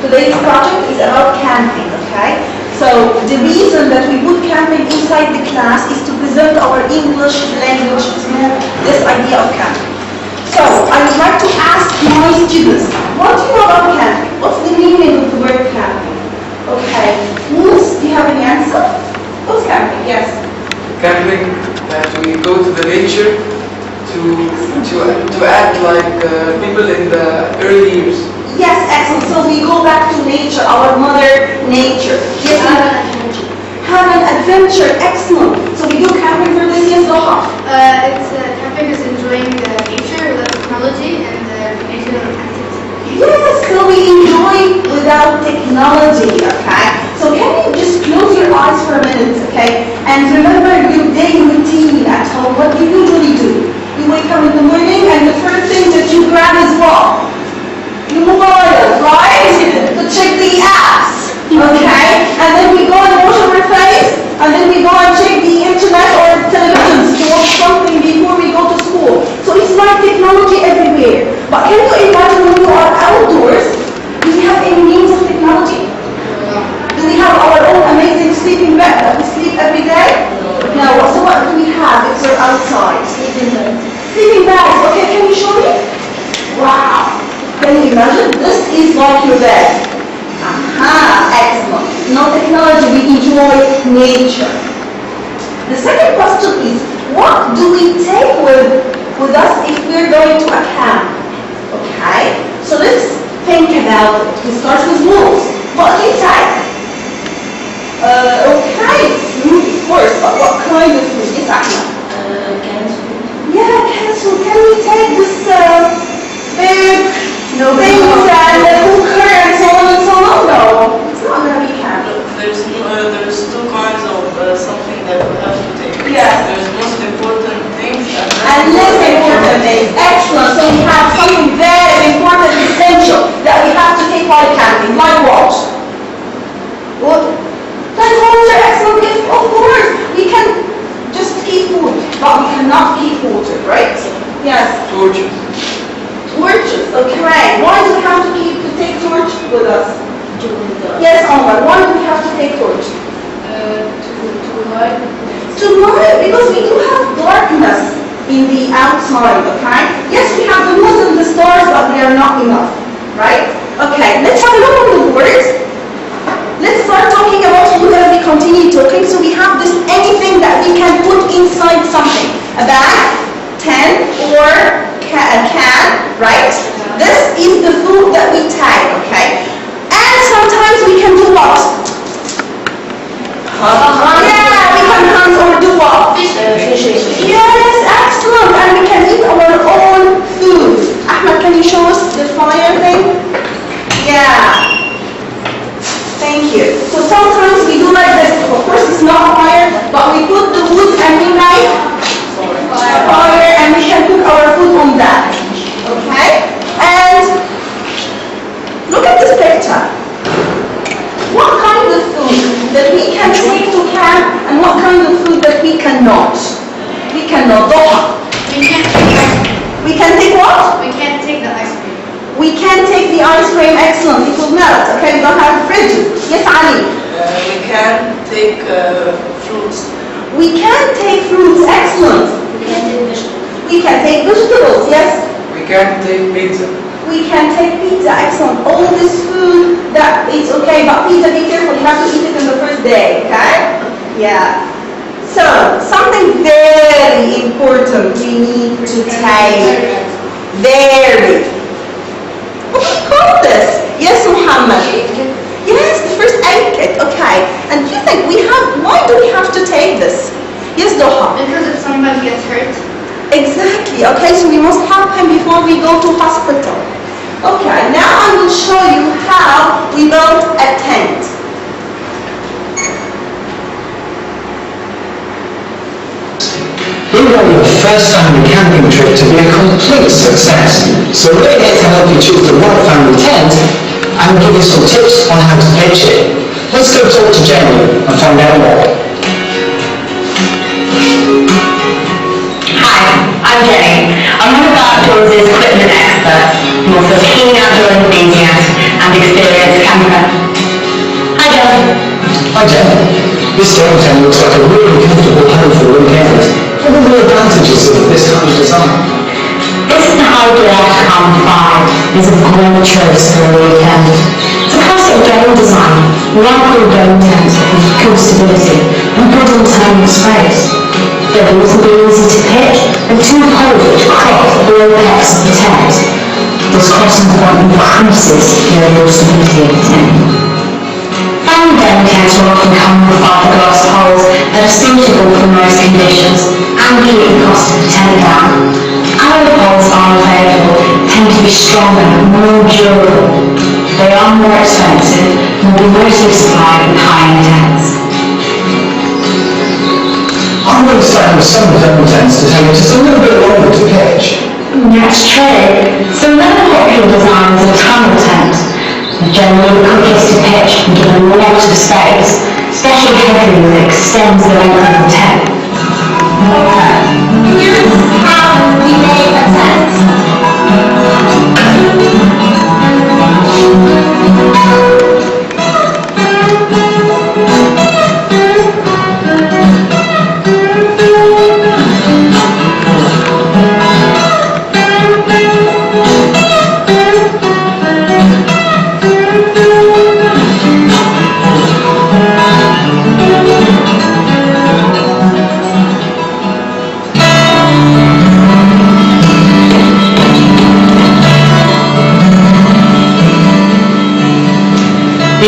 today's project is about camping, okay? So the reason that we put camping inside the class is to present our English language through this idea of camping. So I would like to ask my students, what do you know about camping? What's the meaning of the word camping? Okay, Moose, do you have any answer? What's camping? Yes. Camping, that we go to the nature to act like people in the early years. Yes, excellent. So we go back to nature, our mother nature. Yes, have an adventure. Excellent. So we do camping for this. Yes, Doha. Camping is enjoying the nature without technology and nature activity. Yes, so we enjoy without technology, okay? So can you just close your eyes for a minute, okay? And remember your daily routine at home, what you usually do. You wake up in the morning and the first thing that you grab is what? Your mobile, right? To check the apps, okay? And then we go and wash our face, and then we go and check the internet or televisions to watch something before we go to school. So it's like technology everywhere. But can you imagine when you are outdoors, do we have any means of technology? Do we have our own amazing sleeping bed that we sleep every day? No. So what do we have if we're outside? Sleeping bags. Sleeping bags. Okay, can you show me? Wow. Can you imagine? This is like your bed. Aha, excellent. No technology, we enjoy nature. The second question is, what do we take with us if we're going to a camp? Okay, so let's think about it. We start with wolves. What do you take? Okay, food, of course, but what kind of food? Yes, Ahmed. Canned food. Yeah, canned food. Can we take this big things and the cooker and so on and so on? No, it's not going to be camping. There's two kinds of something that we have to take. Yeah. There's most important things And less important things. Excellent. So we have something very important, essential that we have to take while camping. Like what? What? Like water. Excellent. Yes, of course. We can just keep food, but we cannot keep water, right? Yes. Torches. Torches. Okay. Why do we have to take torch with us? Yes, Omar. Why do we have to take torch? To light. To light, because we do have darkness in the outside, okay? Yes, we have the moon and the stars, but they are not enough, right? Okay, let's have a look at the words. Let's start talking about food as we continue talking. So we have this anything that we can put inside something. A bag, tin, or a can, right? This is the food that we take, okay? And sometimes we can do what? Yeah, we can hunt or do what? Fishing. Yes, excellent. And we can eat our own food. Ahmed, can you show us the fire thing? Yeah. Thank you. So sometimes we do like this. Of course, it's not fire, but we put the wood and we make fire and we can cook our food on that. Okay? And look at this picture. What kind of food that we can take to camp and what kind of food that we cannot? We cannot. Doha. We can't take ice cream. We can take what? We can't take the ice cream. We can take the ice cream. Excellent. It will melt. Okay, we don't have a fridge. Yes, Ali. We can take fruits. We can take fruits. Excellent. We can take vegetables. We can take vegetables. Yes. We can take pizza. We can take pizza. Excellent. All this food that it's okay, but pizza, be careful. You have to eat it in the first day. Okay? Yeah. So something very important we need to take. Very. What do you call this? Yes, Muhammad. Yes, the first aid kit. Okay. And do you think why do we have to take this? Yes, Doha. Because if somebody gets hurt. Exactly. Okay, so we must help him before we go to hospital. Okay, now I will show you how we build a tent. We want your first family camping trip to be a complete success, so we're here to help you choose the right family tent and give you some tips on how to pitch it. Let's go talk to Jenny and find out more. Hi, I'm Jenny. I'm one of our outdoors equipment experts, I'm also a keen outdoor enthusiast and experienced camper Hi Jenny, this game tent looks like a really comfortable home for the weekend. What are the advantages of this kind of design? This is the hybrid outcome 5 is a great choice for a weekend. It's a classic game design, reliable game tent with good stability and good internal space. They'll also be easy to pitch and 2 poles which cross the apex of the tent. This crossing point increases the overall stability of the tent. Fan game tents will often come with fiberglass poles that are suitable for most conditions and keep the cost of the tent down. Alloy poles are available, tend to be stronger and more durable. They are more expensive and will be mostly supplied with high-end tents. I understand with some dome tents to take just a little bit longer to pitch. That's true. Some other popular designs are tunnel tents. They're generally the quickest to pitch and give a lot of space, especially headroom that extends the length of the tent. Here's how we make a tent.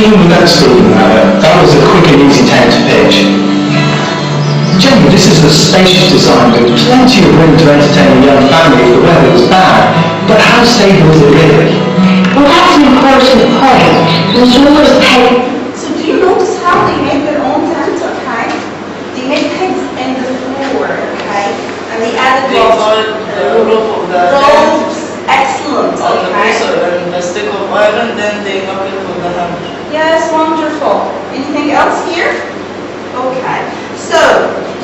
Even without speaking, that was a quick and easy tent to pitch. Generally, this is a spacious design with plenty of room to entertain a young family if the weather was bad, but how stable is it really? Well, that's an important point. You should always pay. So do you notice how they make their own tents, okay? They make tents in the floor, okay? And they added They call it the roof of the tent ropes. Excellent, on the okay? piece and the stick of iron, then they knock it with the hammer. Yes, wonderful. Anything else here? Okay. So,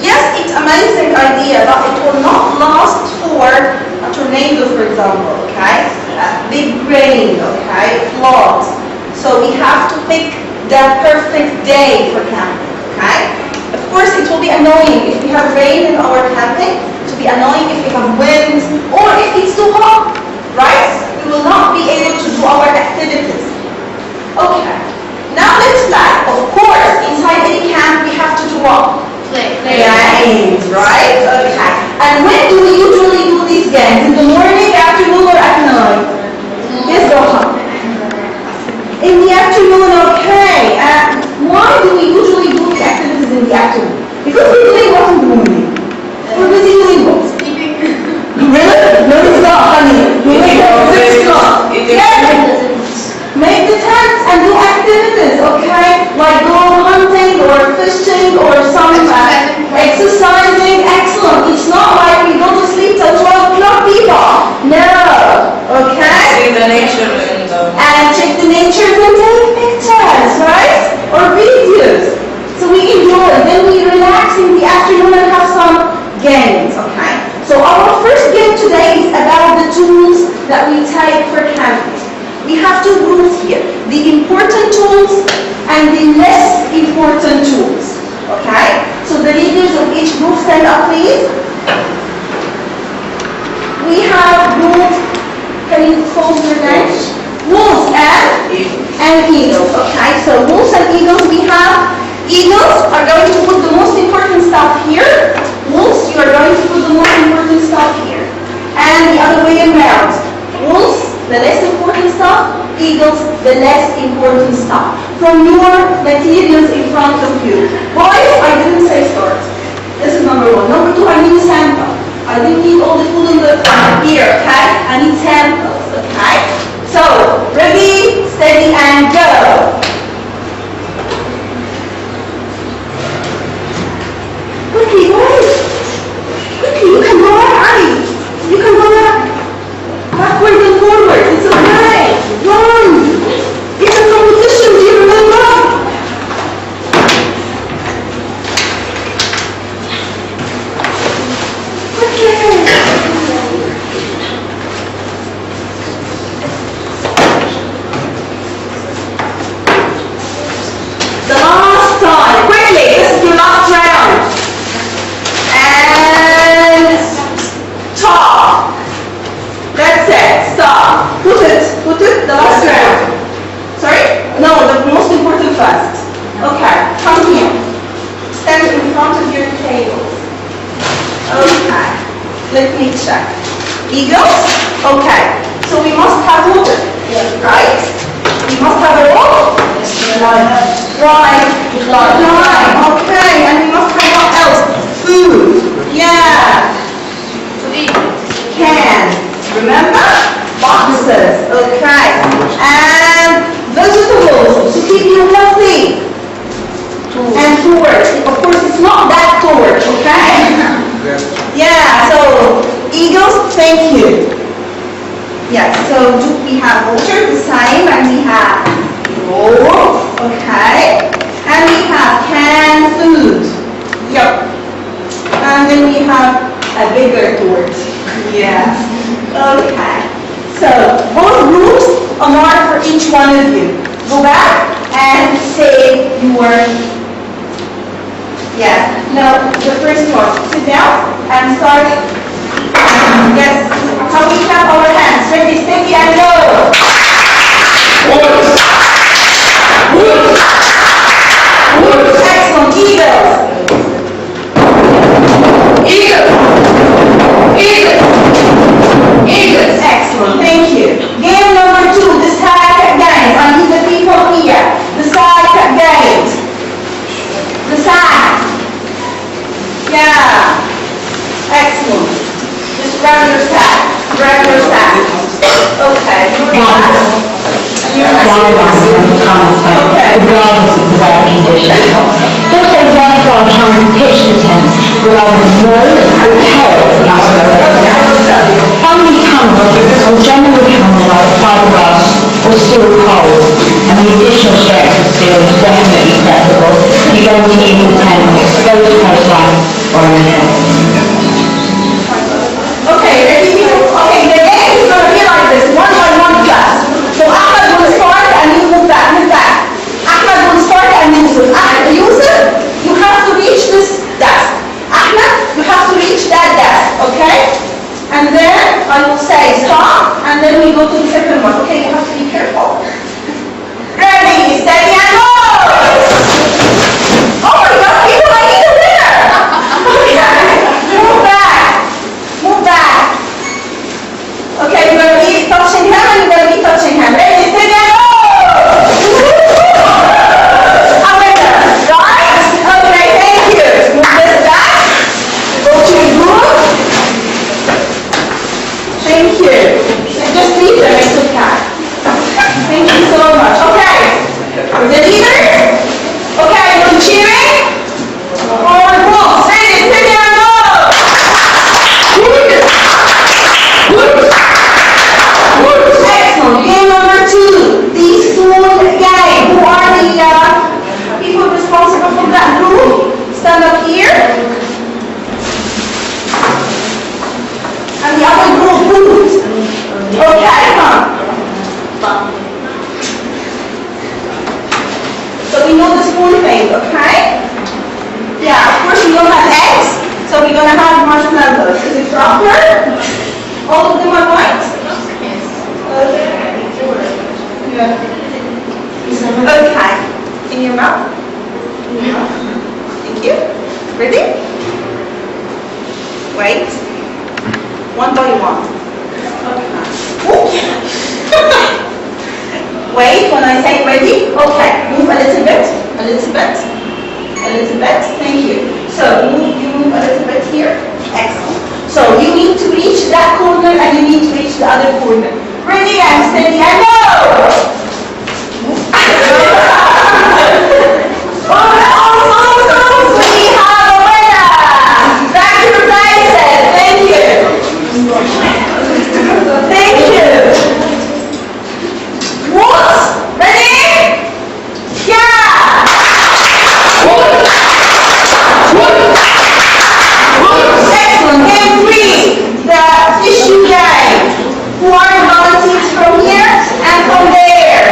yes, it's amazing idea, but it will not last for a tornado, for example, okay? A big rain, okay? Flood. So we have to pick the perfect day for camping, okay? Of course, it will be annoying if we have rain in our camping. It will be annoying if we have wind or if it's too hot, right? We will not be able to do our activities. Okay. Now let's plan. Of course, inside any camp we have to do what? Play. Games, right? Okay. And when do we usually do these games? In the morning, afternoon, or at night? Yes, Rohan. In the afternoon, okay. And why do we usually do the activities in the afternoon? Because we're doing what in the morning? We're busy doing what? Sleeping. Really? No, it's not, honey. We make it's not. Yes. Make the tents and do activities, okay? Like go hunting or fishing or some exercising. Excellent. It's not like we go to sleep till 12 o'clock, people. No. Okay? See the nature And check the nature and take pictures, right? Or videos. So we enjoy. Then we relax in the afternoon and have some games, okay? So our first game today is about the tools that we take for camping. We have 2 groups here, the important tools and the less important tools, okay? So the leaders of each group stand up, please. We have group, can you call your names? Wolves and eagles, okay? So wolves and eagles, we have eagles are going to put the most important stuff here. Wolves, you are going to put the most important stuff here. And the other way around. Wolves, the less important stuff, eagles, the less important stuff. From your materials in front of you. Boys, I didn't say start. This is number 1. Number 2, I need a sample. I didn't need all the food in the here, okay? I need samples, okay? So, ready, steady, and go. Quickly, boys. Quickly, you can go out, you can go out. Backwards and forwards, it's okay. Run! It's a competition, do you remember? Okay. Eagles? Okay. So we must have water, right? We must have a what? Right. Okay. And we must have what else? Food. Yeah. Can. Remember? Boxes. Okay. And vegetables to keep you healthy. And torch. Of course, it's not that torch, okay? Yeah, so eagles, thank you. Yes, so we have water, the same, and we have bowl, okay? And we have canned food. Yep. And then we have a bigger torch. Yes. Okay. So both groups are marked for each one of you. Go back and say your, no, the first one. Sit down and start. Yes. How we clap our hands. Ready, steady, and go. Excellent. Eagles. Excellent. Thank you. Game number 2, the side games. I need the people here. The side games. The side. Yeah. Excellent. Just grab your sack. Okay. Regardless of the weather conditions. Just so therefore trying to pitch the tent rather than row and tail Finally cameras will generally come in like fiberglass or steel poles, and the additional strength of steel is definitely preferable if you're going to use the tent on exposed coastline or in a hill. Okay, ready? Okay, the game is going to be like this, one by one class. So Ahmed will start and you move back. Ahmed will start and Yusuf. Yusuf, you have to reach this desk. Ahmed, you have to reach that desk, okay? And then I will say stop, and then we go to the second one. Okay, you have to be careful. Ready, steady, and go! Oh my God, people, I need a winner! Okay, move back. Okay, you're going to be touching him and you're going to be touching him. Ready, steady, and go! A winner, right? Okay, thank you. Move this back. Go to your group. Thank you. And just leave them, it's okay. Thank you so much. Okay. The leader? Okay, no cheering? All groups. Ready, steady, and go! Excellent. Game number 2, the spoon game. Who are the people responsible for that group? Stand up here. And the other group, who's? Okay, come. So we know the spoon thing, okay? Yeah, of course we don't have eggs, so we're going to have marshmallows. Is it proper? All of them are white? Okay. Yeah. Okay. In your mouth? Thank you. Ready? Wait. One by one. Okay. Wait, when I say ready, okay, move a little bit. Thank you. So you move a little bit here. Excellent. So you need to reach that corner and you need to reach the other corner. Ready and steady and go! Almost, we have a winner! Back to your places. Thank you. Thank you. What? Ready? Yeah! Excellent. Game 3, the tissue game. Who are the volunteers from here and from there?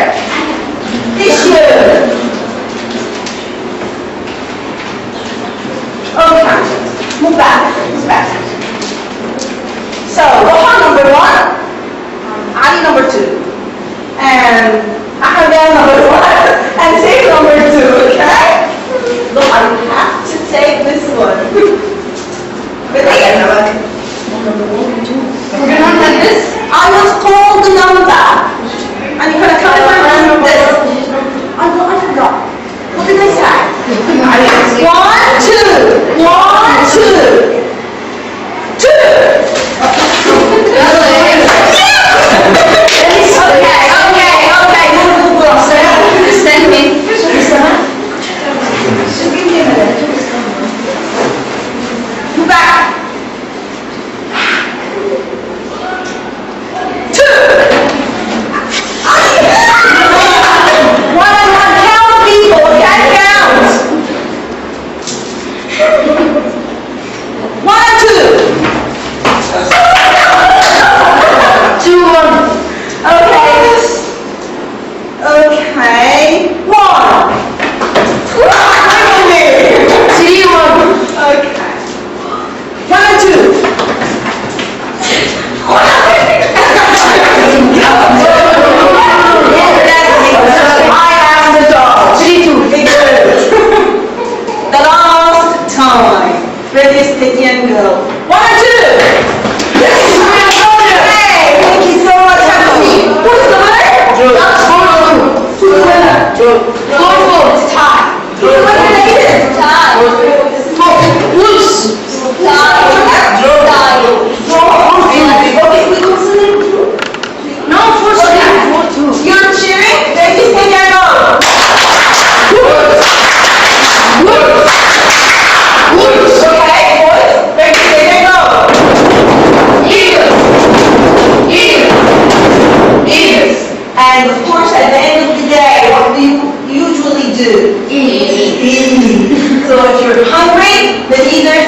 to do? Eat. So if you're hungry, then either